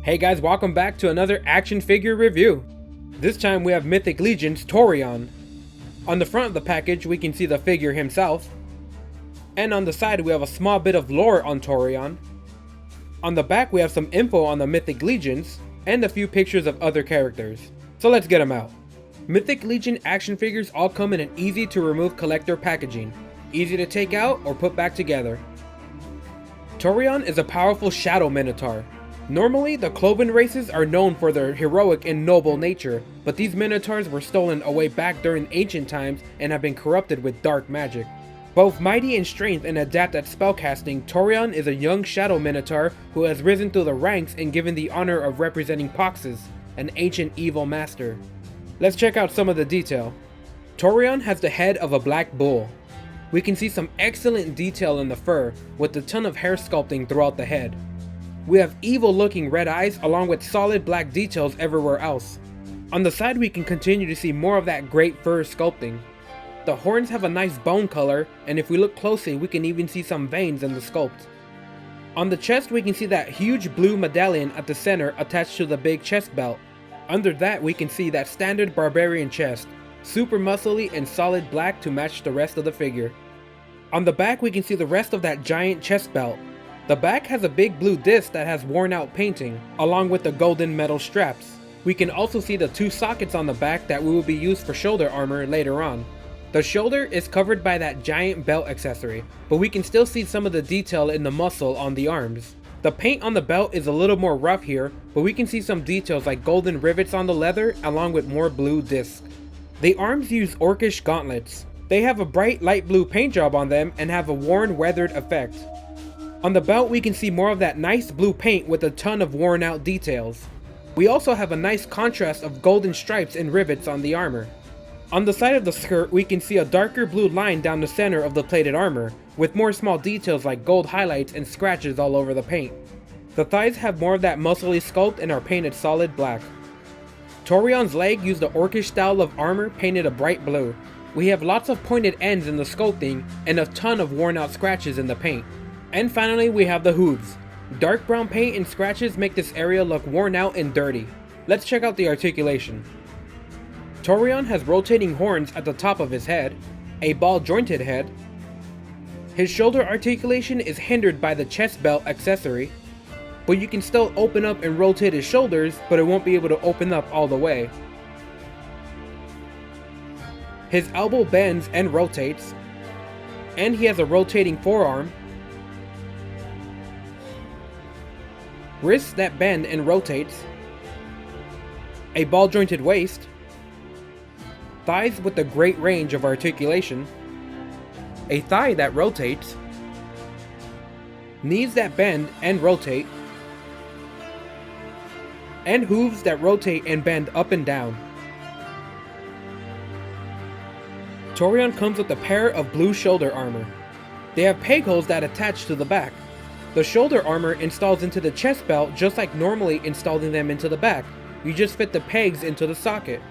Hey guys, welcome back to another action figure review. This time we have Mythic Legion's Torrion. On the front of the package we can see the figure himself. And on the side we have a small bit of lore on Torrion. On the back we have some info on the Mythic Legions, and a few pictures of other characters. So let's get them out. Mythic Legion action figures all come in an easy to remove collector packaging. Easy to take out or put back together. Torrion is a powerful shadow Minotaur. Normally, the Cloven races are known for their heroic and noble nature, but these Minotaurs were stolen away back during ancient times and have been corrupted with dark magic. Both mighty in strength and adept at spellcasting, Torrion is a young shadow Minotaur who has risen through the ranks and given the honor of representing Poxes, an ancient evil master. Let's check out some of the detail. Torrion has the head of a black bull. We can see some excellent detail in the fur, with a ton of hair sculpting throughout the head. We have evil looking red eyes along with solid black details everywhere else. On the side we can continue to see more of that great fur sculpting. The horns have a nice bone color, and if we look closely we can even see some veins in the sculpt. On the chest we can see that huge blue medallion at the center attached to the big chest belt. Under that we can see that standard Barbarian chest, super muscly and solid black to match the rest of the figure. On the back we can see the rest of that giant chest belt. The back has a big blue disc that has worn out painting, along with the golden metal straps. We can also see the two sockets on the back that will be used for shoulder armor later on. The shoulder is covered by that giant belt accessory, but we can still see some of the detail in the muscle on the arms. The paint on the belt is a little more rough here, but we can see some details like golden rivets on the leather along with more blue discs. The arms use orcish gauntlets. They have a bright light blue paint job on them and have a worn weathered effect. On the belt we can see more of that nice blue paint with a ton of worn out details. We also have a nice contrast of golden stripes and rivets on the armor. On the side of the skirt we can see a darker blue line down the center of the plated armor, with more small details like gold highlights and scratches all over the paint. The thighs have more of that muscly sculpt and are painted solid black. Torrion's leg used the orcish style of armor painted a bright blue. We have lots of pointed ends in the sculpting and a ton of worn out scratches in the paint. And finally we have the hooves. Dark brown paint and scratches make this area look worn out and dirty. Let's check out the articulation. Torrion has rotating horns at the top of his head, a ball jointed head. His shoulder articulation is hindered by the chest belt accessory, but you can still open up and rotate his shoulders, but it won't be able to open up all the way. His elbow bends and rotates, and he has a rotating forearm, wrists that bend and rotates, a ball jointed waist, thighs with a great range of articulation, a thigh that rotates, knees that bend and rotate, and hooves that rotate and bend up and down. Torrion comes with a pair of blue shoulder armor. They have peg holes that attach to the back. The shoulder armor installs into the chest belt just like normally installing them into the back. You just fit the pegs into the socket.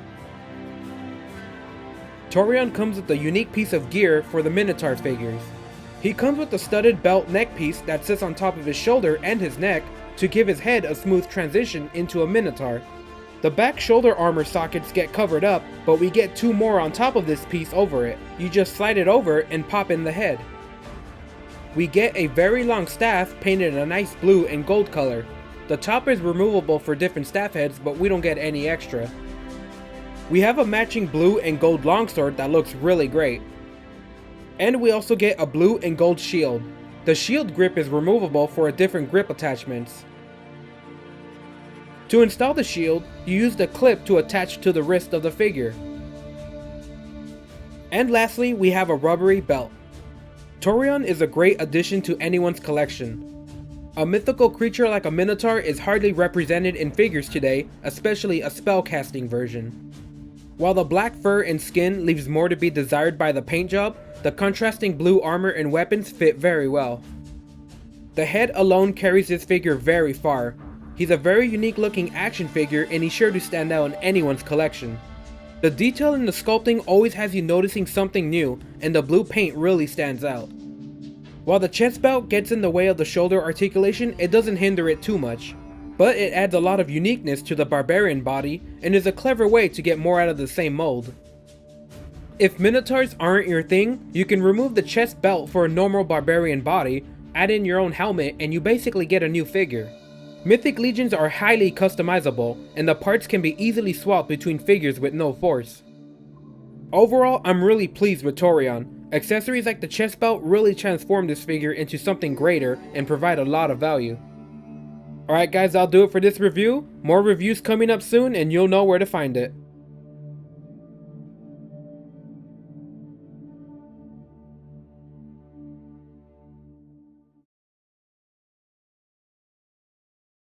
Torrion comes with a unique piece of gear for the Minotaur figures. He comes with a studded belt neck piece that sits on top of his shoulder and his neck to give his head a smooth transition into a Minotaur. The back shoulder armor sockets get covered up, but we get two more on top of this piece over it. You just slide it over and pop in the head. We get a very long staff painted a nice blue and gold color. The top is removable for different staff heads, but we don't get any extra. We have a matching blue and gold longsword that looks really great. And we also get a blue and gold shield. The shield grip is removable for a different grip attachments. To install the shield, you use the clip to attach to the wrist of the figure. And lastly, we have a rubbery belt. Torrion is a great addition to anyone's collection. A mythical creature like a Minotaur is hardly represented in figures today, especially a spellcasting version. While the black fur and skin leaves more to be desired by the paint job, the contrasting blue armor and weapons fit very well. The head alone carries this figure very far. He's a very unique looking action figure and he's sure to stand out in anyone's collection. The detail in the sculpting always has you noticing something new, and the blue paint really stands out. While the chest belt gets in the way of the shoulder articulation, it doesn't hinder it too much. but it adds a lot of uniqueness to the Barbarian body and is a clever way to get more out of the same mold. If Minotaurs aren't your thing, you can remove the chest belt for a normal Barbarian body, add in your own helmet, and you basically get a new figure. Mythic Legions are highly customizable, and the parts can be easily swapped between figures with no force. Overall, I'm really pleased with Torrion. Accessories like the chest belt really transform this figure into something greater and provide a lot of value. Alright guys, that'll do it for this review. More reviews coming up soon and you'll know where to find it.